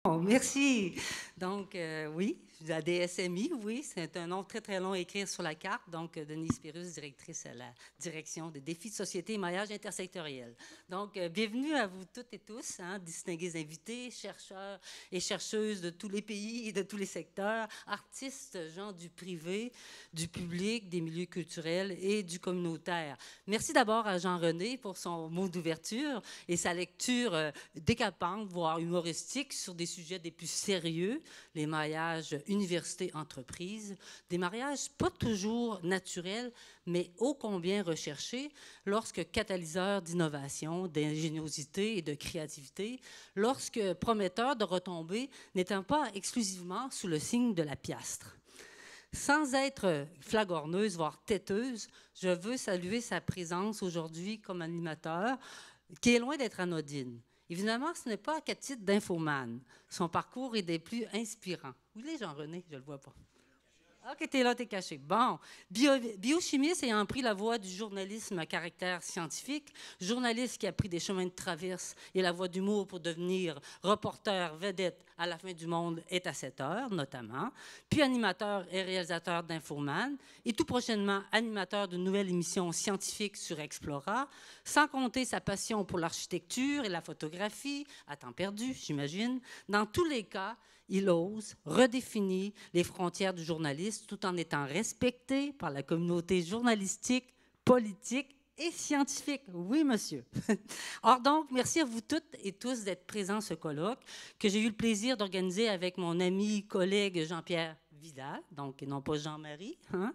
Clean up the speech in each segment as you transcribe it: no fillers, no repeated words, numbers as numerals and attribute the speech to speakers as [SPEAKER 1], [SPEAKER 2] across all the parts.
[SPEAKER 1] Oh, merci. Donc, oui, la DSMI, oui, c'est un nom très, très long à écrire sur la carte. Donc, Denise Pérus, directrice à la direction des défis de société et maillage intersectoriel. Donc, bienvenue à vous toutes et tous, hein, distingués invités, chercheurs et chercheuses de tous les pays et de tous les secteurs, artistes, gens du privé, du public, des milieux culturels et du communautaire. Merci d'abord à Jean-René pour son mot d'ouverture et sa lecture décapante, voire humoristique, sur des sujets des plus sérieux, les mariages université-entreprise, des mariages pas toujours naturels, mais ô combien recherchés lorsque catalyseurs d'innovation, d'ingéniosité et de créativité, lorsque prometteurs de retombées n'étant pas exclusivement sous le signe de la piastre. Sans être flagorneuse, voire têteuse, je veux saluer sa présence aujourd'hui comme animateur, qui est loin d'être anodine. Évidemment, ce n'est pas qu'à titre d'infomane. Son parcours est des plus inspirants. Où est Jean-René? Je ne le vois pas. OK, t'es là, t'es caché. Bon. Biochimiste ayant pris la voie du journalisme à caractère scientifique, journaliste qui a pris des chemins de traverse et la voie d'humour pour devenir reporter vedette à la fin du monde est à 7 heures, notamment, puis animateur et réalisateur d'Infoman, et tout prochainement animateur d'une nouvelle émission scientifique sur Explora, sans compter sa passion pour l'architecture et la photographie, à temps perdu, j'imagine. Dans tous les cas, il ose redéfinir les frontières du journaliste tout en étant respecté par la communauté journalistique, politique et scientifique. Oui, monsieur. Or donc, merci à vous toutes et tous d'être présents à ce colloque que j'ai eu le plaisir d'organiser avec mon ami, collègue Jean-Pierre Vidal, donc et non pas Jean-Marie, hein,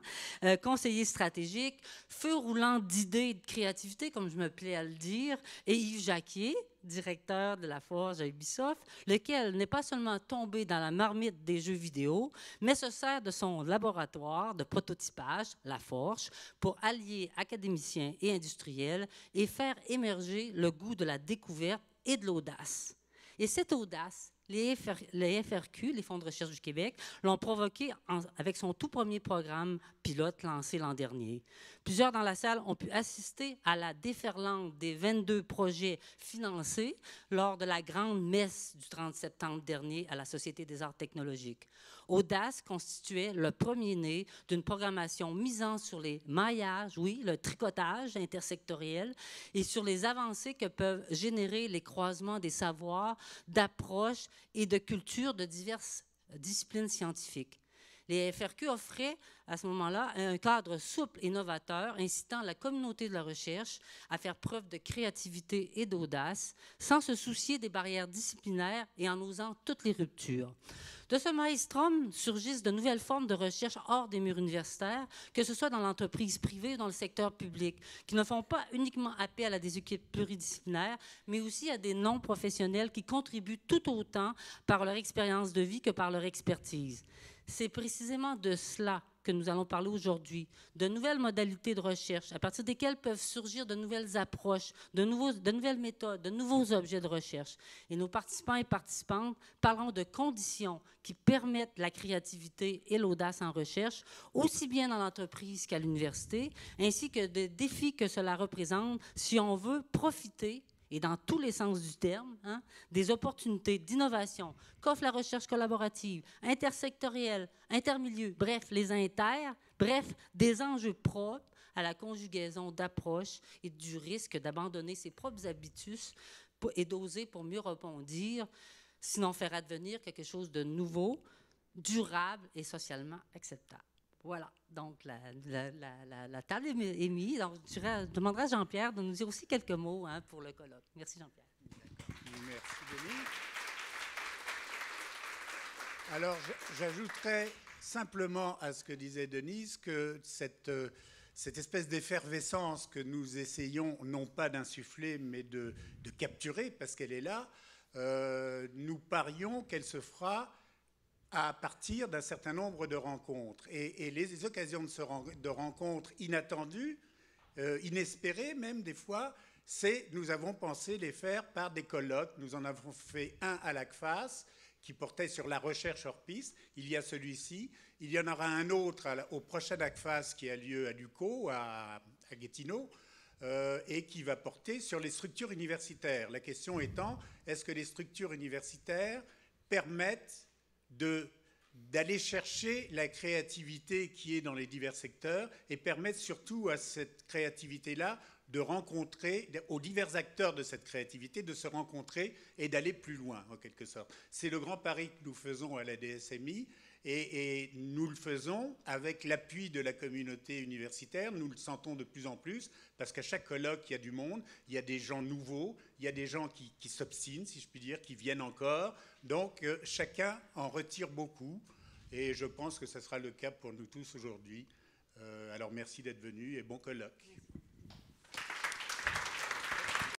[SPEAKER 1] conseiller stratégique, feu roulant d'idées et de créativité, comme je me plais à le dire, et Yves Jacquier, directeur de la Forge à Ubisoft, lequel n'est pas seulement tombé dans la marmite des jeux vidéo, mais se sert de son laboratoire de prototypage, la Forge, pour allier académiciens et industriels et faire émerger le goût de la découverte et de l'audace. Et cette audace, les FRQ, les Fonds de recherche du Québec, l'ont provoqué avec son tout premier programme pilote lancé l'an dernier. Plusieurs dans la salle ont pu assister à la déferlante des 22 projets financés lors de la grande messe du 30 septembre dernier à la Société des arts technologiques. Audace constituait le premier-né d'une programmation misant sur les maillages, oui, le tricotage intersectoriel, et sur les avancées que peuvent générer les croisements des savoirs, d'approches et de cultures de diverses disciplines scientifiques. Les FRQ offraient à ce moment-là un cadre souple et novateur, incitant la communauté de la recherche à faire preuve de créativité et d'audace, sans se soucier des barrières disciplinaires et en osant toutes les ruptures. De ce maelstrom surgissent de nouvelles formes de recherche hors des murs universitaires, que ce soit dans l'entreprise privée ou dans le secteur public, qui ne font pas uniquement appel à des équipes pluridisciplinaires, mais aussi à des non-professionnels qui contribuent tout autant par leur expérience de vie que par leur expertise. C'est précisément de cela que nous allons parler aujourd'hui, de nouvelles modalités de recherche, à partir desquelles peuvent surgir de nouvelles approches, de nouvelles méthodes, de nouveaux objets de recherche. Et nos participants et participantes parleront de conditions qui permettent la créativité et l'audace en recherche, aussi bien dans l'entreprise qu'à l'université, ainsi que des défis que cela représente si on veut profiter et dans tous les sens du terme, hein, des opportunités d'innovation qu'offre la recherche collaborative, intersectorielle, intermilieu, bref, les bref, des enjeux propres à la conjugaison d'approches et du risque d'abandonner ses propres habitus et d'oser pour mieux rebondir, sinon faire advenir quelque chose de nouveau, durable et socialement acceptable. Voilà, donc la table est mise. Donc, je demanderai à Jean-Pierre de nous dire aussi quelques mots, hein, pour le colloque. Merci, Jean-Pierre.
[SPEAKER 2] Merci, Denis. Alors, j'ajouterais simplement à ce que disait Denise que cette espèce d'effervescence que nous essayons non pas d'insuffler, mais de capturer, parce qu'elle est là, nous parions qu'elle se fera à partir d'un certain nombre de rencontres. Et les occasions de rencontres inattendues, inespérées même des fois, nous avons pensé les faire par des colloques. Nous en avons fait un à l'ACFAS qui portait sur la recherche hors piste. Il y a celui-ci. Il y en aura un autre au prochain ACFAS qui a lieu à Ducos, à Gatineau, et qui va porter sur les structures universitaires. La question étant, est-ce que les structures universitaires permettent d'aller chercher la créativité qui est dans les divers secteurs et permettent surtout à cette créativité-là de rencontrer, aux divers acteurs de cette créativité, de se rencontrer et d'aller plus loin, en quelque sorte. C'est le grand pari que nous faisons à la DSMI et nous le faisons avec l'appui de la communauté universitaire. Nous le sentons de plus en plus parce qu'à chaque colloque, il y a du monde, il y a des gens nouveaux, il y a des gens qui s'obstinent, si je puis dire, qui viennent encore. Donc, chacun en retire beaucoup et je pense que ce sera le cas pour nous tous aujourd'hui. Alors, merci d'être venus et bon colloque.